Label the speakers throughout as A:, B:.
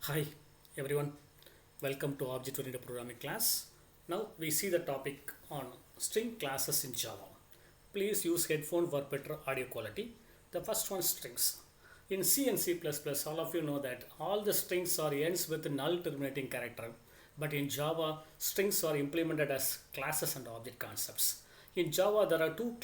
A: Hi everyone, welcome to Object-Oriented Programming class. Now we see the topic on string classes in Java. Please use headphone for better audio quality. The first one, strings. In C and C++, all of you know that all the strings are ends with null terminating character. But in Java, strings are implemented as classes and object concepts. In Java, there are two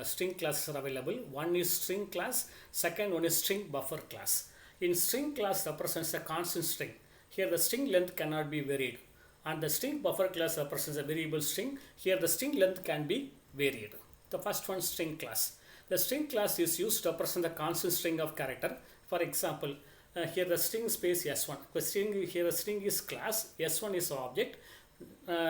A: string classes are available. One is string class, second one is string buffer class. In string class represents a constant string. Here the string length cannot be varied. And the string buffer class represents a variable string. Here the string length can be varied. The first one, string class. The string class is used to represent the constant string of character. For example, here the string space s1. Here the string is class, s1 is object,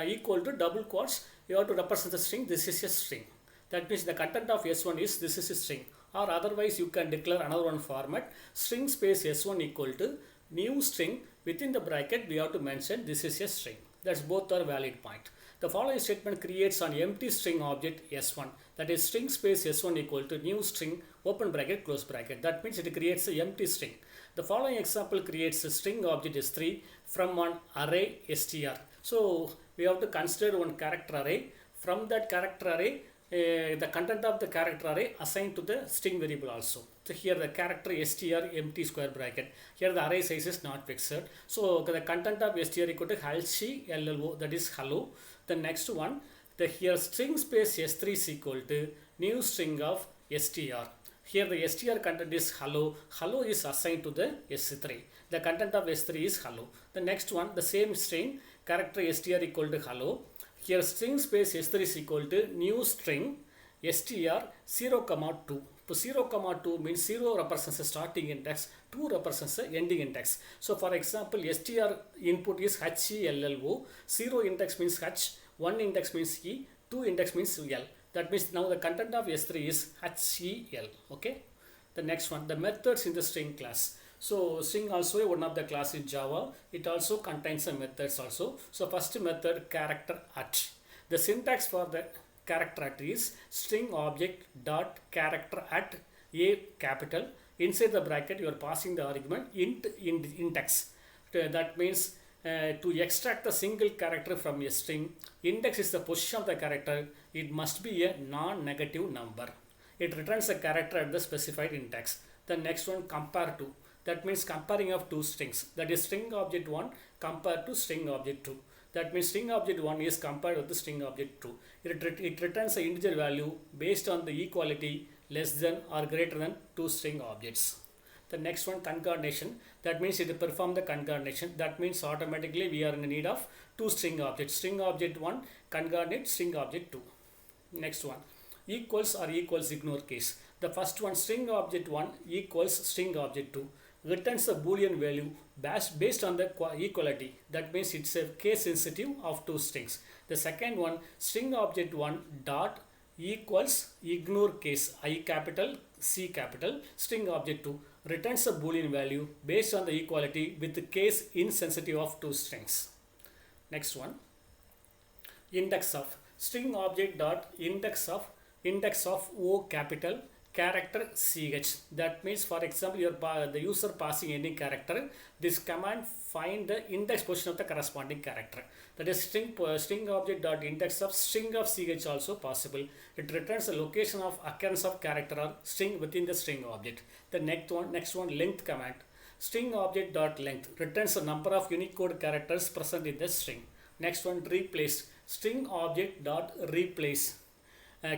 A: equal to double quotes. You have to represent the string. This is a string. That means the content of s1 is this is a string. Or otherwise you can declare another one format, string space s1 equal to new string, within the bracket we have to mention this is a string. That's both are valid point. The following statement creates an empty string object s1, that is string space s1 equal to new string open bracket close bracket. That means it creates an empty string. The following example creates a string object s3 from an array str. So we have to consider one character array. From that character array, the content of the character array assigned to the string variable also. So here the character str empty square bracket. Here the array size is not fixed. So the content of str equal to hello, that is hello. The next one, the here string space s3 is equal to new string of str. Here the str content is hello. Hello is assigned to the s3. The content of s3 is hello. The next one, the same string character str equal to hello. Here string space s3 is equal to new string str 0, 2. So 0, 2 means 0 represents the starting index, 2 represents the ending index. So for example, str input is hello, 0 index means h, 1 index means e, 2 index means l. That means now the content of s3 is hel. Okay. The next one, the methods in the string class. So string also one of the class in Java. It also contains some methods also. So first method, character at. The syntax for the character at is string object dot character at a capital. Inside the bracket you are passing the argument int index. That means to extract a single character from a string, index is the position of the character. It must be a non-negative number. It returns a character at the specified index. The next one, compare to. That means comparing of two strings. That is string object 1 compared to string object 2. That means string object 1 is compared with the string object 2. It returns an integer value based on the equality less than or greater than two string objects. The next one, concatenation. That means it perform the concatenation. That means automatically we are in need of two string objects. String object 1 concatenate string object 2. Next one, equals or equals ignore case. The first one, string object 1 equals string object 2, returns a boolean value based on the equality. That means it's a case sensitive of two strings. The second one, string object 1 dot equals ignore case, I capital C capital, string object 2 returns a boolean value based on the equality with the case insensitive of two strings. Next one, index of. String object dot index of O capital character ch. That means for example the user passing any character, this command find the index position of the corresponding character. That is string object dot index of string of ch also possible. It returns the location of occurrence of character or string within the string object. The next one, length command. String object dot length returns the number of Unicode characters present in the string. Next one, replace. String object dot replace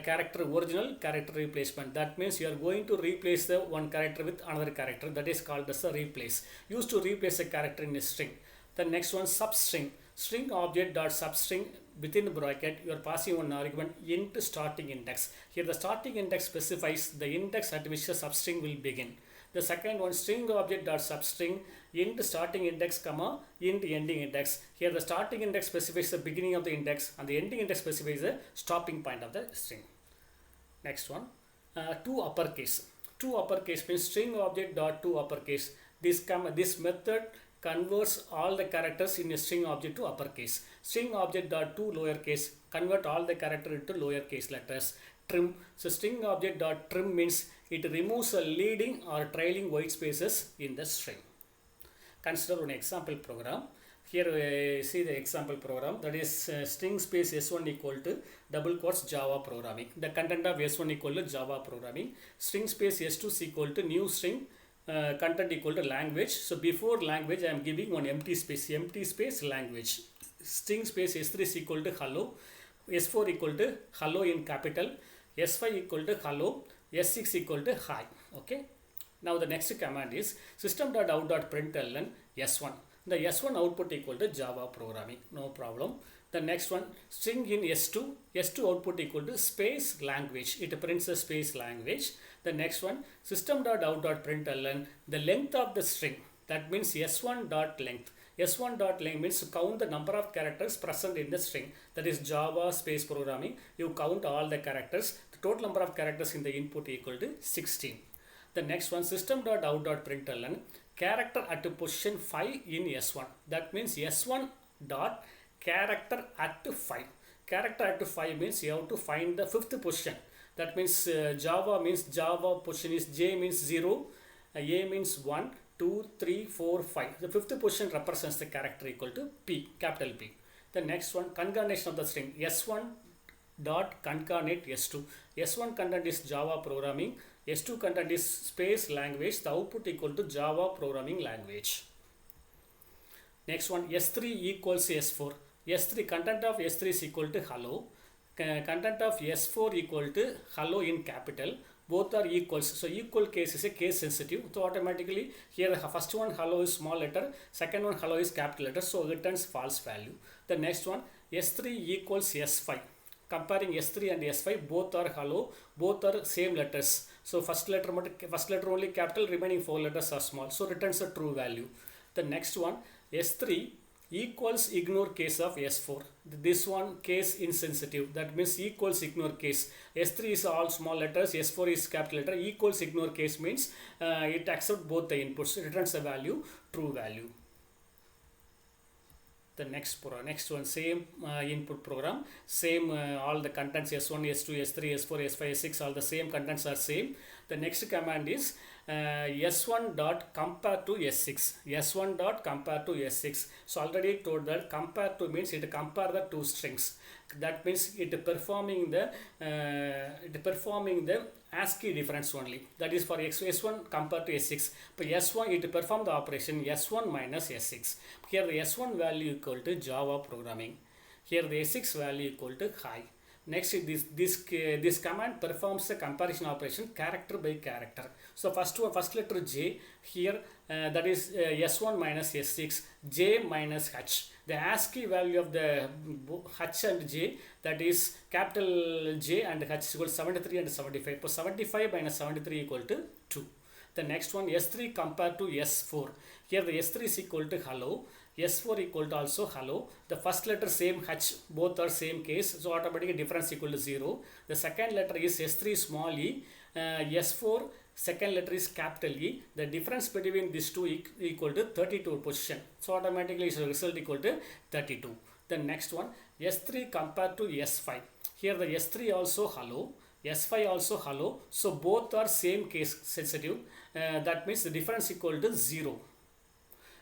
A: character original character replacement. That means you are going to replace the one character with another character. That is called as a replace. Used to replace a character in a string. The next one, substring. String object dot substring within the bracket you are passing one argument int starting index. Here the starting index specifies the index at which the substring will begin. The second one, string object dot substring int starting index comma int ending index. Here the starting index specifies the beginning of the index and the ending index specifies the stopping point of the string. Next one, to uppercase. To uppercase means string object dot to uppercase. This method converts all the characters in a string object to uppercase. String object dot to lowercase convert all the character into lowercase letters. Trim. So string object dot trim means it removes a leading or trailing white spaces in the string. consider an example program. Here see the example program, that is string space s1 equal to double quotes Java programming. The content of s1 equal to Java programming. String space s2 is equal to new string content equal to language. So before language I am giving one empty space language. String space s3 is equal to hello, s4 equal to hello in capital, s5 equal to hello, s6 equal to hi. Okay. Now the next command is system.out.println s1. The s1 output equal to Java programming, no problem. The next one, string in s2 output equal to space language, it prints a space language. The next one, system.out.println the length of the string, that means s1 dot length. S1 dot length means to count the number of characters present in the string, that is Java space programming. You count all the characters, the total number of characters in the input equal to 16. The next one, system.out.println character at position 5 in s1, that means s1 dot character at 5. Character at 5 means you have to find the fifth position, that means Java position is J means 0, A means 1, 2, 3, 4, 5. The fifth position represents the character equal to P, capital P. The next one, concatenation of the string s1 dot concatenate s2. S1 content is Java programming, S2 content is space language, the output equal to Java programming language. Next one, S3 equals S4. S3 content of S3 is equal to hello, content of S4 equal to hello in capital, both are equals. So equal case is a case sensitive, so automatically here the first one hello is small letter, second one hello is capital letter, so returns false value. The next one, S3 equals S5. Comparing S3 and S5, both are hello, both are same letters. So first letter only capital, remaining 4 letters are small, so returns a true value. The next one, S3 equals ignore case of S4. This one case insensitive, that means equals ignore case. S3 is all small letters, S4 is capital letter. Equals ignore case means it accepts both the inputs, returns a value, true value. The next one, same input program, same all the contents s1, s2, s3, s4, s5, s6, all the same contents are same. The next command is s1 dot compare to s6. S1 dot compare to s6. So already told that compare to means it compare the two strings. That means it performing the ASCII difference only. That is for s1 compared to s6. But s1 it perform the operation s1 minus s6. Here the s1 value equal to Java programming. Here the s6 value equal to hi. Next, this command performs a comparison operation character by character. So first letter J here, that is S1 minus S6, J minus H. The ASCII value of the H and J, that is capital J and H equal 73 and 75. So 75 minus 73 equal to 2. The next one, S3 compared to S4. Here the S3 is equal to hello, S4 equal to also hello. The first letter same H, both are same case, so automatically difference equal to 0. The second letter is S3 small e, S4 second letter is capital E. The difference between these two equal to 32 position, so automatically its result equal to 32. The next one, S3 compared to S5. Here the S3 also hello, S5 also hello, so both are same case sensitive. That means the difference equal to 0.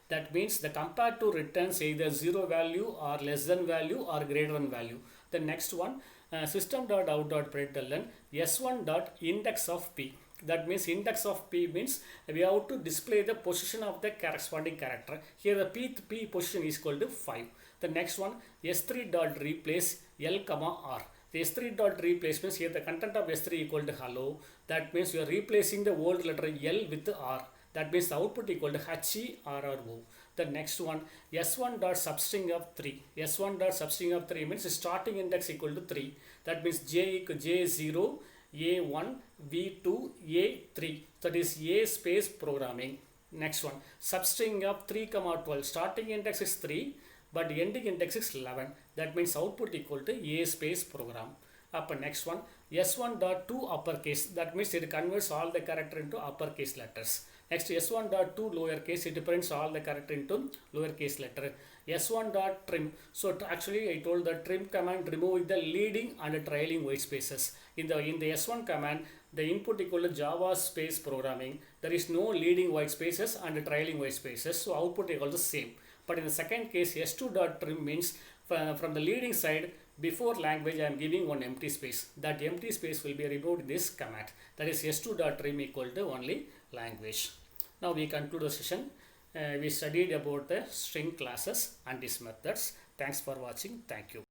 A: That means the compare to returns either 0 value or less than value or greater than value. The next one, system.out.println s1.index of p. That means index of p means we have to display the position of the corresponding character. Here the p position is equal to 5. The next one, s3.replace l comma r. The S3 dot replace means here the content of S3 equal to hello. That means you are replacing the old letter L with R. That means the output equal to HERRO. The next one, S1 dot substring of 3. S1 dot substring of 3 means starting index equal to 3. That means J0, A1, V2, A3. That is A space programming. Next one, substring of 3, 12. Starting index is 3. But ending index is 11. That means output equal to A space program. Upper next one, S1.2 uppercase. That means it converts all the character into uppercase letters. Next, S1.2 lowercase, it prints all the character into lowercase letter. S1.trim. So actually I told the trim command remove the leading and trailing white spaces. In the S1 command, the input equal to Java space programming. There is no leading white spaces and trailing white spaces, so output equal to same. But in the second case, s2.trim means from the leading side before language I am giving one empty space. That empty space will be removed in this command. That is s2.trim equal to only language. Now we conclude the session. We studied about the string classes and its methods. Thanks for watching. Thank you.